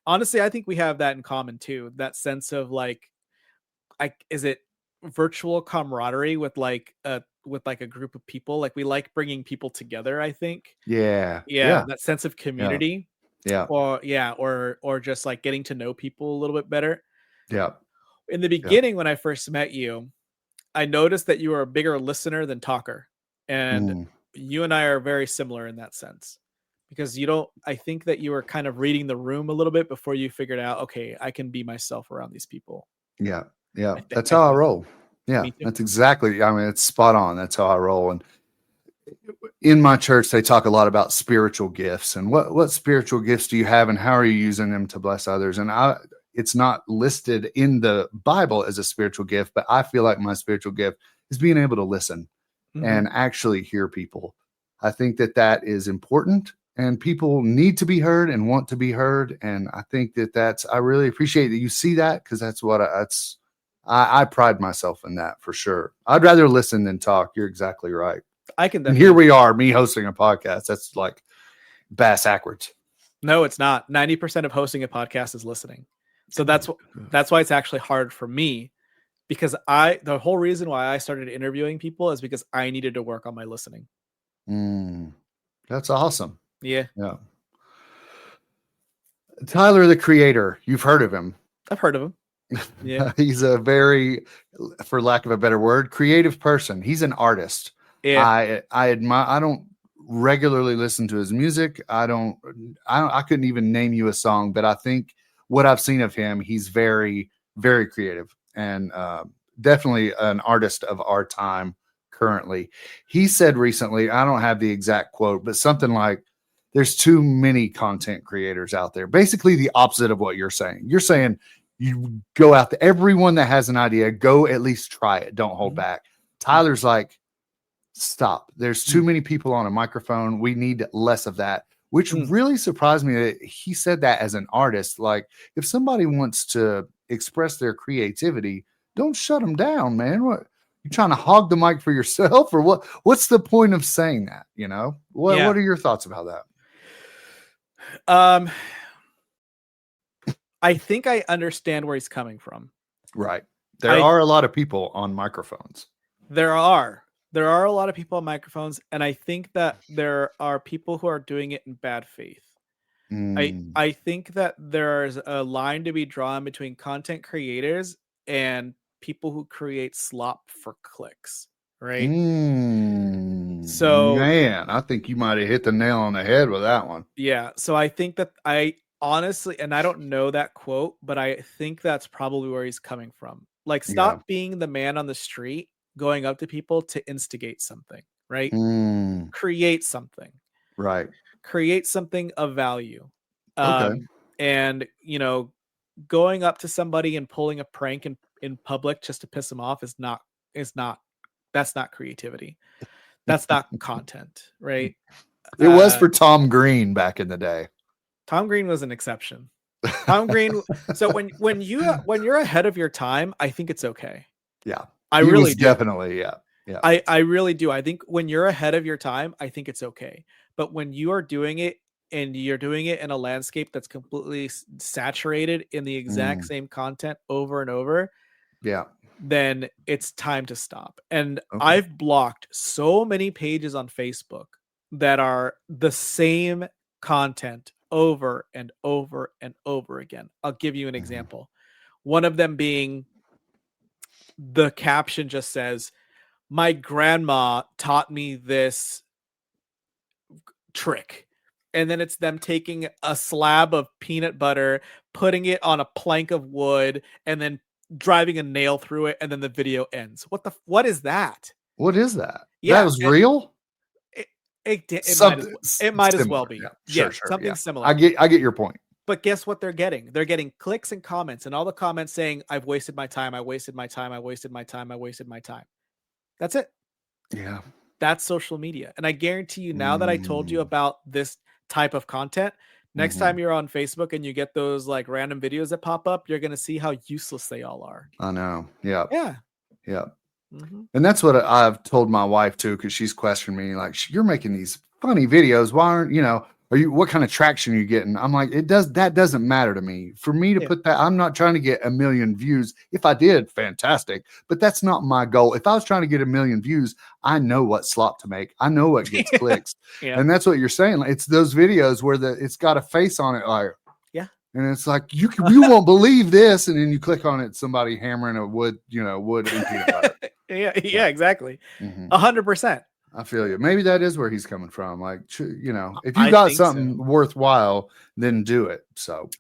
Honestly, I think we have that in common too. That sense of like, is it virtual camaraderie with like a group of people? Like we like bringing people together, I think. Yeah. That sense of community. Yeah. Or just like getting to know people a little bit better. Yeah. In the beginning, when I first met you, I noticed that you were a bigger listener than talker. And you and I are very similar in that sense. Because I think that you were kind of reading the room a little bit before you figured out, okay, I can be myself around these people. Yeah. Yeah. That's how I roll. Yeah. That's exactly. I mean, it's spot on. That's how I roll. And in my church, they talk a lot about spiritual gifts and what spiritual gifts do you have and how are you using them to bless others? And it's not listed in the Bible as a spiritual gift, but I feel like my spiritual gift is being able to listen and actually hear people. I think that is important and people need to be heard and want to be heard. And I think I really appreciate that you see that because that's what I pride myself in that for sure. I'd rather listen than talk. You're exactly right. And here we are, me hosting a podcast. That's like bass backwards. No, it's not. 90% of hosting a podcast is listening. So that's why it's actually hard for me, because the whole reason why I started interviewing people is because I needed to work on my listening. That's awesome. Yeah. Tyler, the Creator. You've heard of him. I've heard of him. Yeah. He's a very, for lack of a better word, creative person. He's an artist. Yeah. I admire. I don't regularly listen to his music. I couldn't even name you a song, but I think what I've seen of him, he's very, very creative and definitely an artist of our time currently. He said recently, I don't have the exact quote, but something like, there's too many content creators out there. Basically the opposite of what you're saying. You're saying you go out there, everyone that has an idea, go at least try it. Don't hold back. Tyler's like, stop. There's too many people on a microphone. We need less of that, which really surprised me that he said that as an artist. Like if somebody wants to express their creativity, don't shut them down, man. What, you trying to hog the mic for yourself or what? What's the point of saying that? What are your thoughts about that? I think I understand where he's coming from. Right. There are a lot of people on microphones. There are a lot of people on microphones, and I think that there are people who are doing it in bad faith. I think that there's a line to be drawn between content creators and people who create slop for clicks, right? So, man, I think you might have hit the nail on the head with that one. Yeah. So I think that I honestly, and I don't know that quote, but I think that's probably where he's coming from. Like, stop being the man on the street going up to people to instigate something, right? Create something. Right. Create something of value. Okay. And, going up to somebody and pulling a prank in public just to piss them off that's not creativity. That's not content, right? It was for Tom Green back in the day. Tom Green was an exception. Tom Green. So when you're ahead of your time, I think it's okay. Yeah. I really do. Definitely. Yeah. Yeah. I really do. I think when you're ahead of your time, I think it's okay. But when you are doing it and you're doing it in a landscape that's completely saturated in the exact Mm, same content over and over, yeah. then it's time to stop. And Okay. I've blocked so many pages on Facebook that are the same content over and over and over again. I'll give you an Mhm. example. One of them being the caption just says, "My grandma taught me this trick." And then it's them taking a slab of peanut butter, putting it on a plank of wood, and then driving a nail through it, and then the video ends. What is that? What is that? That Yeah, was real? it it might as Something well it might as well similar. Yeah. be. Sure, Yeah, sure. something Yeah. I similar. get I get your point. But guess what they're getting? They're getting clicks and comments, and all the comments saying, "I've wasted my time. I wasted my time. I wasted my time. I wasted my time." That's it. Yeah. That's social media. And I guarantee you, now that I told you Mm, about this type of content, next mhm. time you're on Facebook and you get those like random videos that pop up, you're going to see how useless they all are. I know. Yeah. Yeah. Yeah. Mhm. And that's what I've told my wife too, because she's questioned me like, "You're making these funny videos. Why aren't are you? What kind of traction are you getting?" I'm like, that doesn't matter to me. For me to Yeah. put that, I'm not trying to get a million views. If I did, fantastic. But that's not my goal. If I was trying to get a million views, I know what slop to make. I know what gets clicks, Yeah. and that's what you're saying. Like, it's those videos where it's got a face on it, like. Yeah. And it's like you won't believe this, and then you click on it, somebody hammering a wood and peanut butter. Yeah. So, Yeah. Exactly. mhm. 100%. I feel you. Maybe that is where he's coming from. Like, if you I got think so. something worthwhile, then do it. So,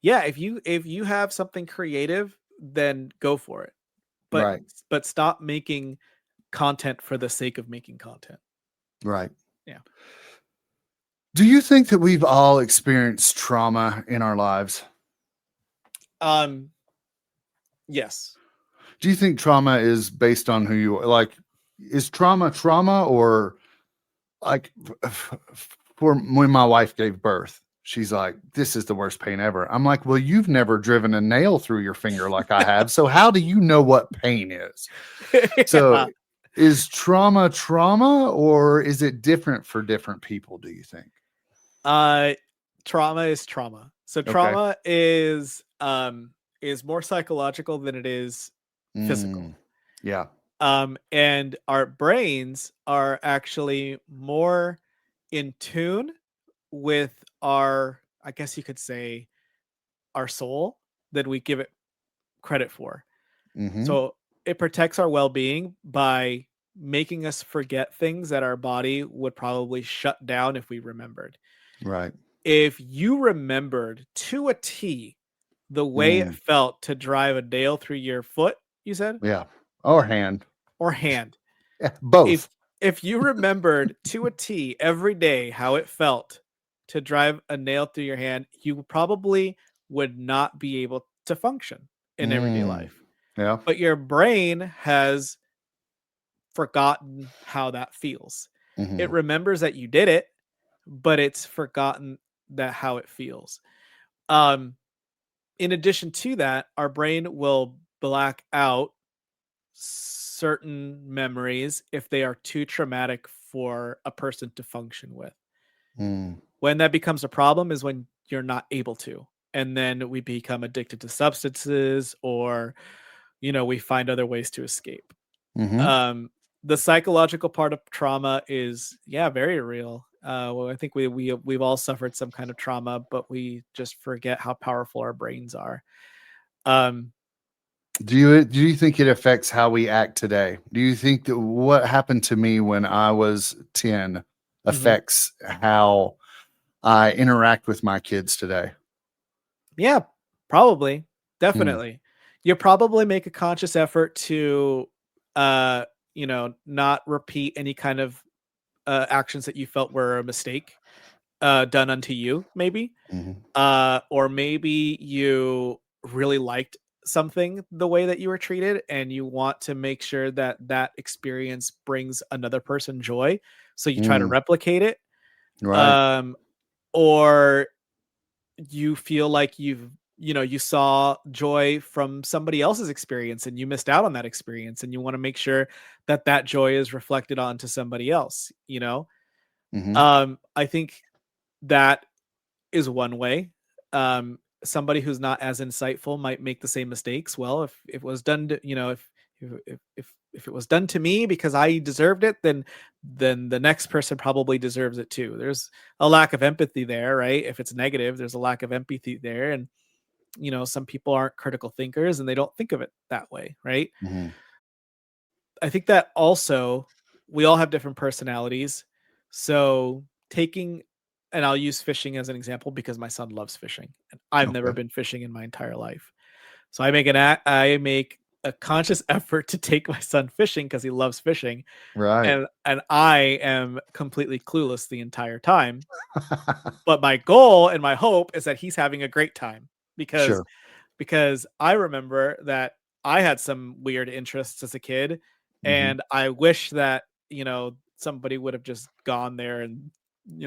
Yeah. If you have something creative, then go for it. But right, but stop making content for the sake of making content. right. Yeah. Do you think that we've all experienced trauma in our lives? Um. Yes. Do you think trauma is based on who you are? Like, is trauma, or like for when my wife gave birth? She's like, "This is the worst pain ever." I'm like, "Well, you've never driven a nail through your finger like I have. So how do you know what pain is?" So Yeah. is trauma, or is it different for different people, do you think? Uh, Trauma is trauma. So Okay. trauma is more psychological than it is physical. Mm, yeah. And our brains are actually more in tune with our, I guess you could say, our soul than we give it credit for. Mm-hmm. So it protects our well-being by making us forget things that our body would probably shut down if we remembered. Right. If you remembered to a T the way it Mm, felt to drive a nail through your foot, you said, yeah. Or hand. or hand. Yeah, If both. if you remembered to a T every day how it felt to drive a nail through your hand, you probably would not be able to function in everyday Mm, life. yeah. But your brain has forgotten how that feels. It Mm-hmm. remembers that you did it, but it's forgotten that how it feels. Um, in addition to that, our brain will black out certain memories if they are too traumatic for a person to function with. Mm, When that becomes a problem is when you're not able to. And then we become addicted to substances, or we find other ways to escape. mm-hmm. Um, the psychological part of trauma is, yeah, very real. Well, I think we've all suffered some kind of trauma, but we just forget how powerful our brains are. Um, Do you think it affects how we act today? Do you think that what happened to me when I was 10 mhm. affects how I interact with my kids today? Yeah, probably, Mm, definitely. You probably make a conscious effort to, uh, not repeat any kind of actions that you felt were a mistake done unto you, maybe. mhm, Or maybe you really liked something the way that you were treated, and you want to make sure that that experience brings another person joy, so you try to mm, replicate it. right. Um, or you feel like you've you saw joy from somebody else's experience and you missed out on that experience, and you want to make sure that that joy is reflected onto somebody else. Hmm. I think that is one way. Somebody who's not as insightful might make the same mistakes. Well, if it was done to, if it was done to me because I deserved it, then the next person probably deserves it too. There's a lack of empathy there, right? If it's negative, there's a lack of empathy there. And some people aren't critical thinkers and they don't think of it that way, right? Hmm. I think that also we all have different personalities. So taking, and I'll use fishing as an example because my son loves fishing and I've never Okay. been fishing in my entire life. So I make a conscious effort to take my son fishing because he loves fishing, Right. and I am completely clueless the entire time. But my goal and my hope is that he's having a great time, because Sure. I remember that I had some weird interests as a kid, Hmm. and I wish that, somebody would have just gone there and,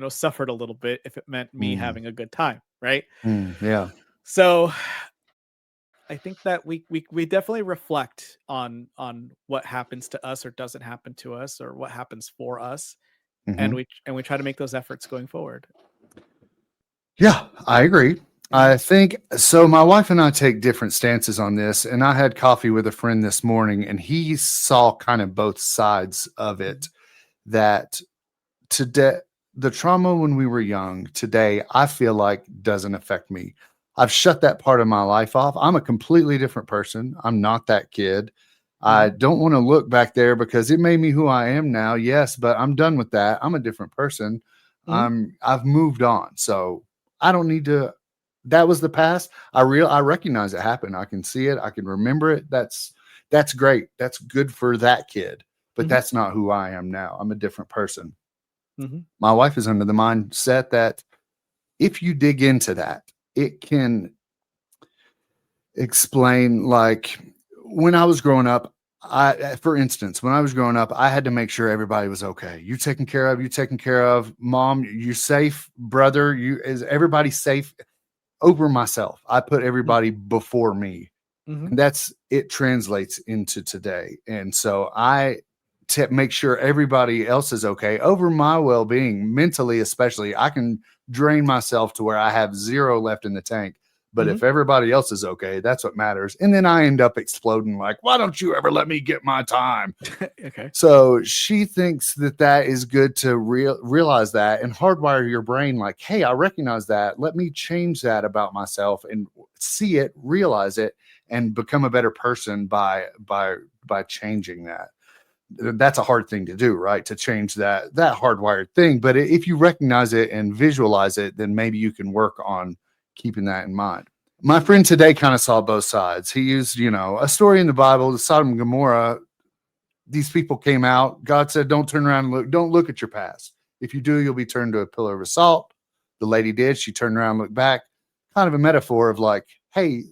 suffered a little bit if it meant me Mm. having a good time, right? Mm. Yeah. So I think that we definitely reflect on what happens to us or doesn't happen to us or what happens for us, and Hmm. we try to make those efforts going forward. Yeah, I agree. Mhm, I think so. My wife and I take different stances on this, and I had coffee with a friend this morning, and he saw kind of both sides of mhm, it. That today, the trauma when we were young, today, I feel like doesn't affect me. I've shut that part of my life off. I'm a completely different person. I'm not that kid. I mhm, don't want to look back there because it made me who I am now. Yes, but I'm done with that. I'm a different person. mhm, I've moved on. So I don't need to. That was the past. I recognize it happened. I can see it. I can remember it. That's great. That's good for that kid. But mhm, that's not who I am now. I'm a different person. mhm, My wife is under the mindset that if you dig into that, it can explain, like, when I was growing up, for instance, when I was growing up, I had to make sure everybody was okay. You taken care of, you taken care of, mom, you safe, brother, you is everybody safe over myself. I put mm, everybody before me. mhm, And that's it translates into today. And so I make sure everybody else is okay over my well-being, mentally especially. I can drain myself to where I have zero left in the tank. But mhm. if everybody else is okay, that's what matters. And then I end up exploding like, why don't you ever let me get my time? Okay. So she thinks that that is good to realize that and hardwire your brain like, hey, I recognize that. Let me change that about myself and see it, realize it, and become a better person by changing that. That's a hard thing to do, right? To change that hardwired thing. But if you recognize it and visualize it, then maybe you can work on keeping that in mind. My friend today kind of saw both sides. He used, a story in the Bible, the Sodom and Gomorrah. These people came out. God said, don't turn around and look. Don't look at your past. If you do, you'll be turned to a pillar of salt. The lady did. She turned around and looked back. Kind of a metaphor of like, hey,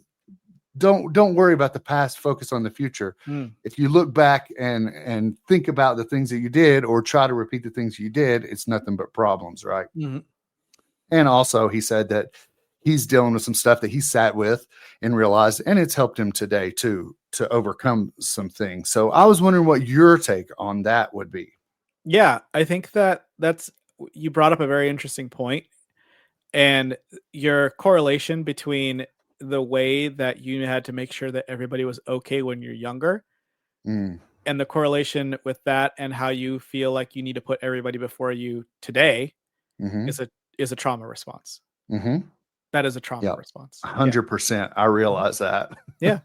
don't worry about the past. Focus on the future. Mm, If you look back and think about the things that you did or try to repeat the things you did, it's nothing but problems, right? mhm. And also, he said that he's dealing with some stuff that he sat with and realized, and it's helped him today too to overcome some things. So I was wondering what your take on that would be. Yeah, I think that you brought up a very interesting point, and your correlation between the way that you had to make sure that everybody was okay when you're younger, Mm, and the correlation with that and how you feel like you need to put everybody before you today mm-hmm, is a trauma response. mm-hmm. That is a trauma Yeah, response. Yeah. 100%. I Mhm. realize that. Yeah.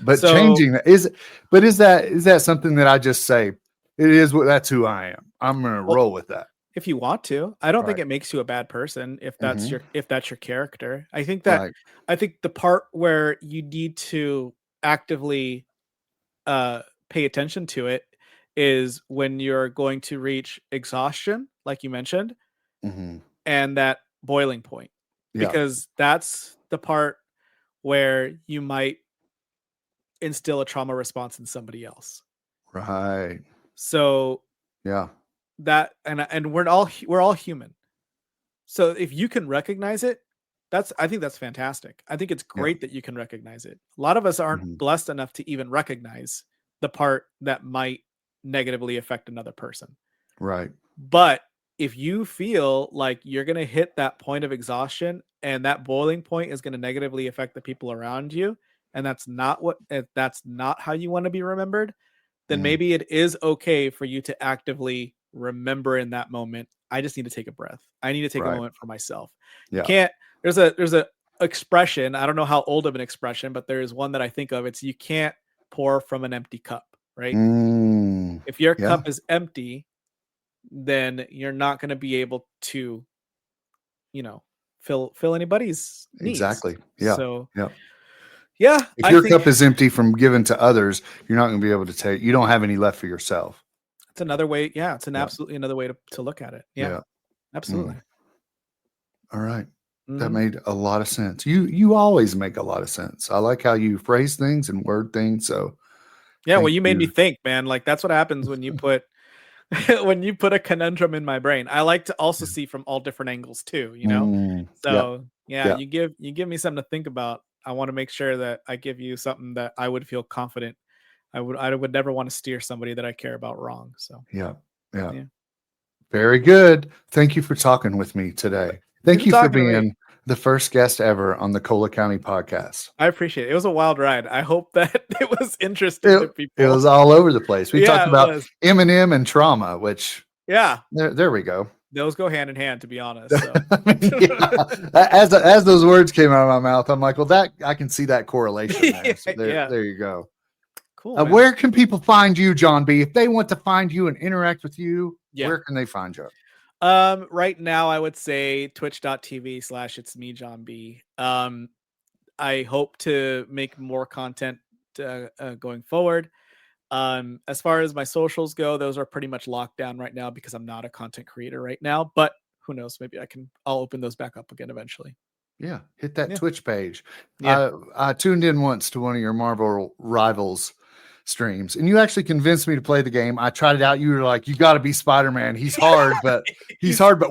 But So changing that is that something that I just say it is what that's who I am. I'm gonna well, roll with that. if you want to, I don't think Right. it makes you a bad person if that's Mm-hmm. your character. Right. I think the part where you need to actively pay attention to it is when you're going to reach exhaustion, like you mentioned, Mm-hmm. and that boiling point, Yeah. because that's the part where you might instill a trauma response in somebody else. Right. So Yeah. that, and we're all human. So if you can recognize it, I think that's fantastic. I think it's Yeah. great that you can recognize it. A lot of us aren't Mhm. blessed enough to even recognize the part that might negatively affect another person. Right. But if you feel like you're going to hit that point of exhaustion and that boiling point is going to negatively affect the people around you, and that's not how you want to be remembered, then Mm. maybe it is okay for you to actively remember in that moment. I just need to take a breath. I need to take a Right. moment for myself. You Yeah. can't there's a expression, I don't know how old of an expression, but there is one that I think of. It's you can't pour from an empty cup, right? Mm. If your Yeah. cup is empty, then you're not going to be able to, you know, fill anybody's needs. Exactly. Yeah. So, Yeah. yeah, If I your think cup is empty from giving to others, you're not going to be able to take. You don't have any left for yourself. it's another way. Yeah, it's an Yeah. absolutely another way to look at it. Yeah, Yeah. absolutely. All right. That Mhm. made a lot of sense. You always make a lot of sense. I like how you phrase things and word things. So Yeah, well, thank you made me you. think, man. Like that's what happens when you put when you put a conundrum in my brain. I like to also see from all different angles too, you know? Yeah. So, yeah, Yeah. you give me something to think about. I want to make sure that I give you something that I would feel confident. I would never want to steer somebody that I care about wrong. So, Yeah. Yeah. yeah. Very good. Thank you for talking with me today. You've Thank been you for talking to me. being the first guest ever on the Cola County podcast. I appreciate it. It was a wild ride. I hope that it was interesting to It people. was all over the place. We Yeah, talked it about was. Eminem and trauma, which Yeah. there we go. Those go hand in hand, to be honest. So. Yeah. As those words came out of my mouth, I'm like, well, that I can see that correlation there. So Yeah. there you go. Cool. Man. Where can people find you, John B? If they want to find you and interact with you, Yeah. where can they find you? Right now I would say twitch.tv/it's me, John B. I hope to make more content going forward. As far as my socials go, those are pretty much locked down right now because I'm not a content creator right now, but who knows, maybe I'll open those back up again eventually. Yeah, hit that Yeah. Twitch page. Yeah. I tuned in once to one of your Marvel Rivals streams, and you actually convinced me to play the game. I tried it out. You were like, "You got to be Spider-Man. He's hard, but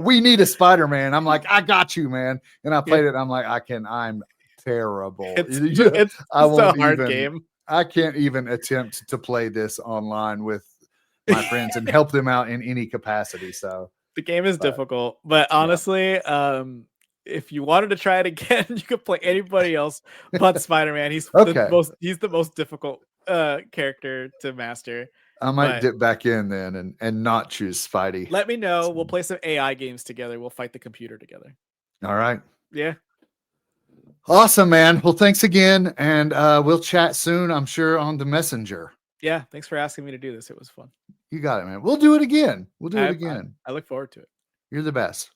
we need a Spider-Man." I'm like, "I got you, man." And I played it. And I'm like, I'm terrible. It's I won't a hard even. game. I can't even attempt to play this online with my friends and help them out in any capacity. So the game is difficult, but honestly, if you wanted to try it again, you could play anybody else but Spider-Man. He's the most difficult character to master. I might dip back in then and not choose Spidey. Let me know. We'll play some AI games together. We'll fight the computer together. All right. Yeah. Awesome, man. Well, thanks again. And we'll chat soon, I'm sure, on the Messenger. Yeah. Thanks for asking me to do this. It was fun. You got it, man. We'll do it again. I look forward to it. You're the best.